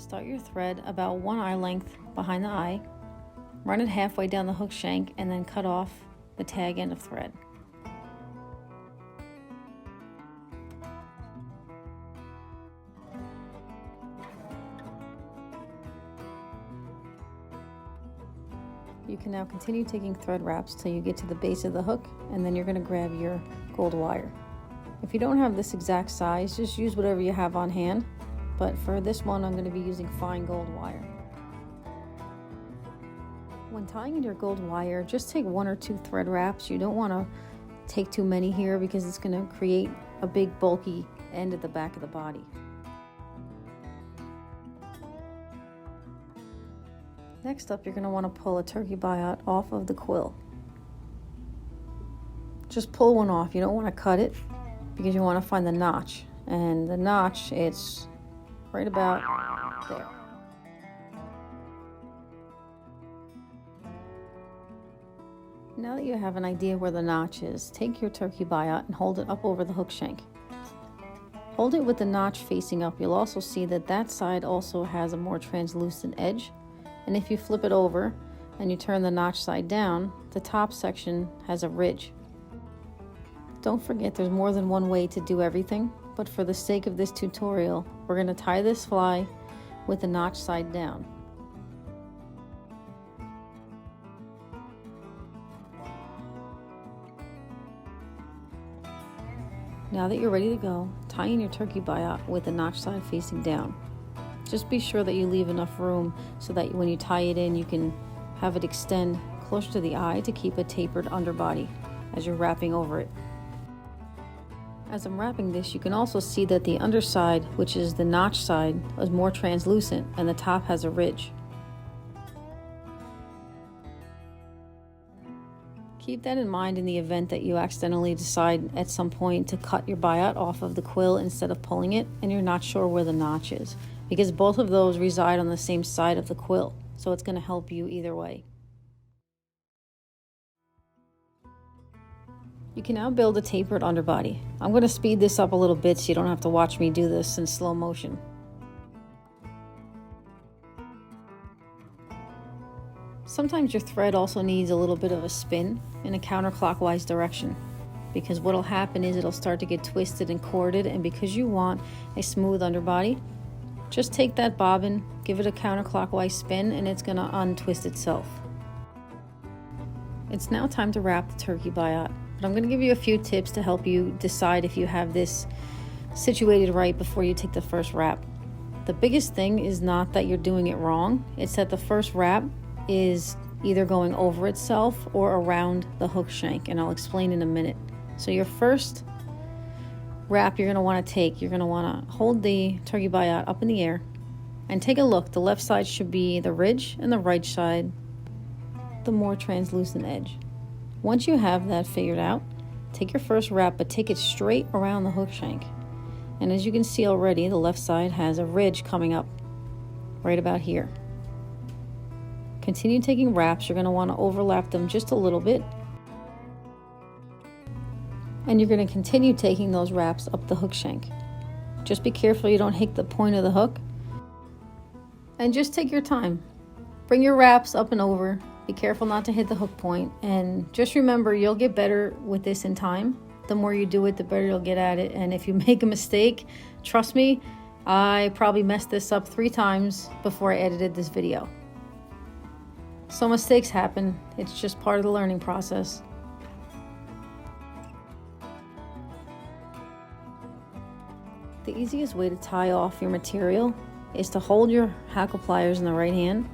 Start your thread about 1 eye length behind the eye, run it halfway down the hook shank, and then cut off the tag end of thread. You can now continue taking thread wraps till you get to the base of the hook, and then you're going to grab your gold wire. If you don't have this exact size, just use whatever you have on hand, but for this one I'm going to be using fine gold wire. When tying in your gold wire, just take 1 or 2 thread wraps. You don't want to take too many here because it's going to create a big bulky end at the back of the body. Next up, you're going to want to pull a turkey biot off of the quill. Just pull one off. You don't want to cut it because you want to find the notch. And the notch, it's right about there. Now that you have an idea where the notch is, take your turkey biot and hold it up over the hook shank. Hold it with the notch facing up. You'll also see that that side also has a more translucent edge. And if you flip it over and you turn the notch side down, the top section has a ridge. Don't forget there's more than one way to do everything, but for the sake of this tutorial, we're going to tie this fly with the notch side down. Now that you're ready to go, tie in your turkey biot with the notch side facing down. Just be sure that you leave enough room so that when you tie it in, you can have it extend closer to the eye to keep a tapered underbody as you're wrapping over it. As I'm wrapping this, you can also see that the underside, which is the notch side, is more translucent and the top has a ridge. Keep that in mind in the event that you accidentally decide at some point to cut your biot off of the quill instead of pulling it and you're not sure where the notch is, because both of those reside on the same side of the quill, so it's going to help you either way. You can now build a tapered underbody. I'm going to speed this up a little bit so you don't have to watch me do this in slow motion. Sometimes your thread also needs a little bit of a spin in a counterclockwise direction, because what'll happen is it'll start to get twisted and corded, and because you want a smooth underbody, just take that bobbin, give it a counterclockwise spin, and it's going to untwist itself. It's now time to wrap the turkey biot, but I'm going to give you a few tips to help you decide if you have this situated right before you take the first wrap. The biggest thing is not that you're doing it wrong, it's that the first wrap is either going over itself or around the hook shank, and I'll explain in a minute. So your first wrap you're going to want to take, you're going to want to hold the turkey biot up in the air and take a look. The left side should be the ridge and the right side the more translucent edge. Once you have that figured out, take your first wrap, but take it straight around the hook shank. And as you can see already, the left side has a ridge coming up right about here. Continue taking wraps. You're going to want to overlap them just a little bit. And you're going to continue taking those wraps up the hook shank. Just be careful you don't hit the point of the hook. And just take your time. Bring your wraps up and over. Be careful not to hit the hook point. And just remember, you'll get better with this in time. The more you do it, the better you'll get at it. And if you make a mistake, trust me, I probably messed this up 3 times before I edited this video. So mistakes happen. It's just part of the learning process. The easiest way to tie off your material is to hold your hackle pliers in the right hand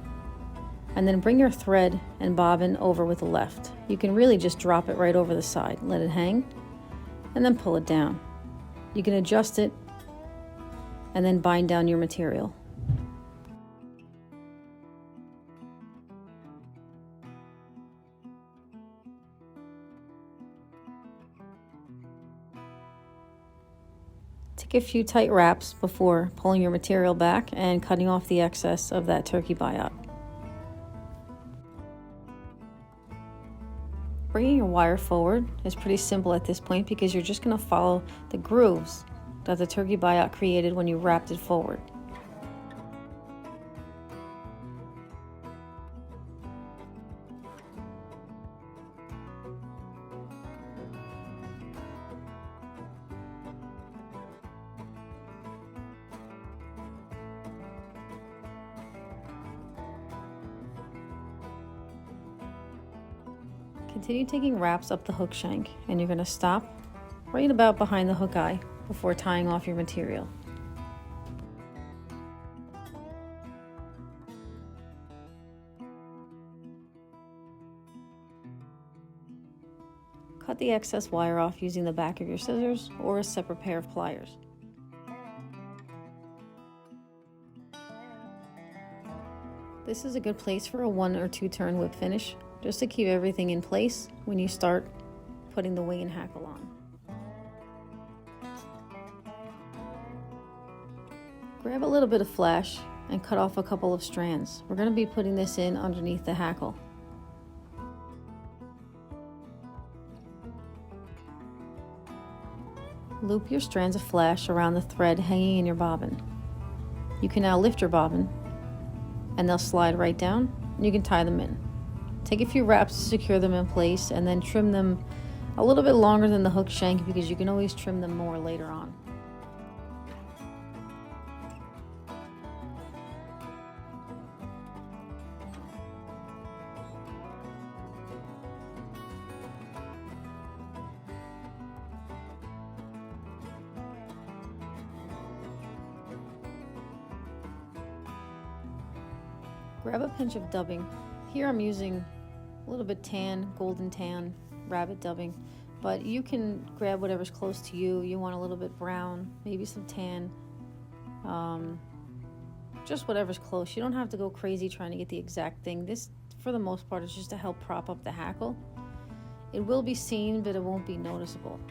and then bring your thread and bobbin over with the left. You can really just drop it right over the side, let it hang, and then pull it down. You can adjust it and then bind down your material. Take a few tight wraps before pulling your material back and cutting off the excess of that turkey biot. Bringing your wire forward is pretty simple at this point because you're just going to follow the grooves that the turkey biot created when you wrapped it forward. Continue taking wraps up the hook shank, and you're going to stop right about behind the hook eye before tying off your material. Cut the excess wire off using the back of your scissors or a separate pair of pliers. This is a good place for a 1 or 2 turn whip finish, just to keep everything in place when you start putting the wing and hackle on. Grab a little bit of flash and cut off a couple of strands. We're going to be putting this in underneath the hackle. Loop your strands of flash around the thread hanging in your bobbin. You can now lift your bobbin and they'll slide right down and you can tie them in. Take a few wraps to secure them in place and then trim them a little bit longer than the hook shank because you can always trim them more later on. Grab a pinch of dubbing. Here I'm using a little bit tan, golden tan, rabbit dubbing, but you can grab whatever's close to you. You want a little bit brown, maybe some tan, just whatever's close. You don't have to go crazy trying to get the exact thing. This, for the most part, is just to help prop up the hackle. It will be seen, but it won't be noticeable.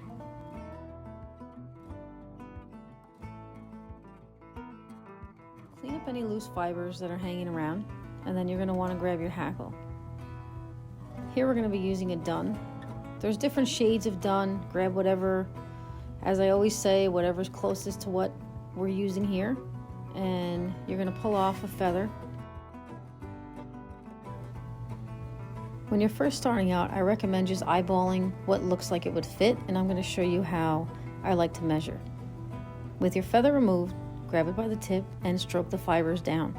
Clean up any loose fibers that are hanging around, and then you're going to want to grab your hackle. Here we're going to be using a dun. There's different shades of dun. Grab whatever, as I always say, whatever's closest to what we're using here. And you're going to pull off a feather. When you're first starting out, I recommend just eyeballing what looks like it would fit, and I'm going to show you how I like to measure. With your feather removed, grab it by the tip and stroke the fibers down.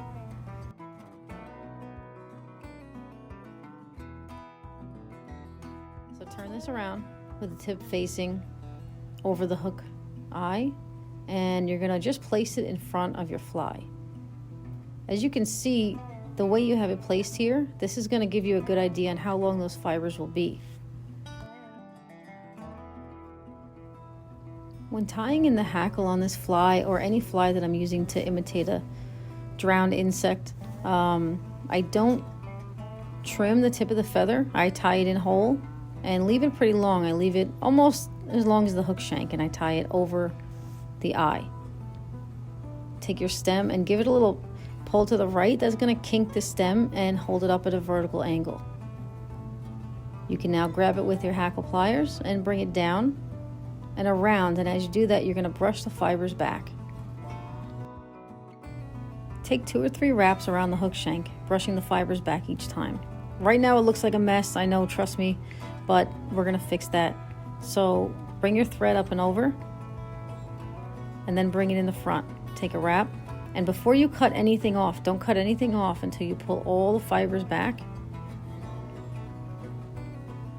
So turn this around with the tip facing over the hook eye, and you're going to just place it in front of your fly. As you can see, the way you have it placed here, this is going to give you a good idea on how long those fibers will be. When tying in the hackle on this fly, or any fly that I'm using to imitate a drowned insect, I don't trim the tip of the feather. I tie it in whole and leave it pretty long. I leave it almost as long as the hook shank, and I tie it over the eye. Take your stem and give it a little pull to the right. That's going to kink the stem and hold it up at a vertical angle. You can now grab it with your hackle pliers and bring it down and around, and as you do that, you're going to brush the fibers back. Take 2 or 3 wraps around the hook shank, brushing the fibers back each time. Right now it looks like a mess, I know, trust me, but we're going to fix that. So bring your thread up and over, and then bring it in the front. Take a wrap, and before you cut anything off, don't cut anything off until you pull all the fibers back.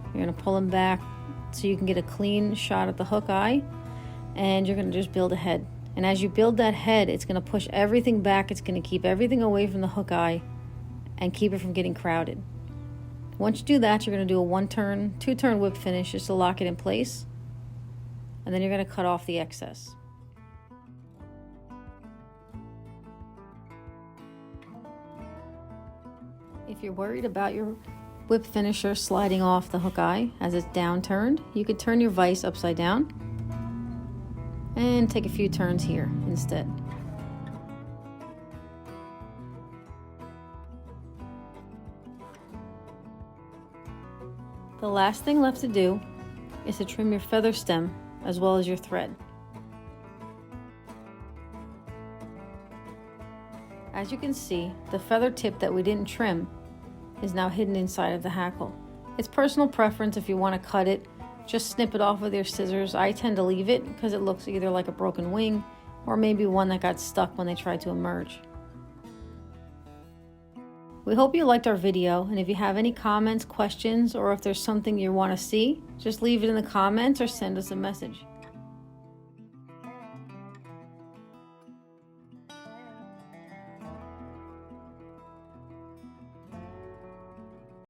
You're going to pull them back so you can get a clean shot at the hook eye, and you're going to just build a head. And as you build that head, it's going to push everything back. It's going to keep everything away from the hook eye and keep it from getting crowded. Once you do that, you're going to do a 1-turn, 2-turn whip finish just to lock it in place, and then you're going to cut off the excess. If you're worried about your whip finisher sliding off the hook eye as it's down turned, you could turn your vise upside down and take a few turns here instead. The last thing left to do is to trim your feather stem as well as your thread. As you can see, the feather tip that we didn't trim is now hidden inside of the hackle. It's personal preference. If you want to cut it, just snip it off with your scissors. I tend to leave it because it looks either like a broken wing or maybe one that got stuck when they tried to emerge. We hope you liked our video, and if you have any comments, questions, or if there's something you want to see, just leave it in the comments or send us a message.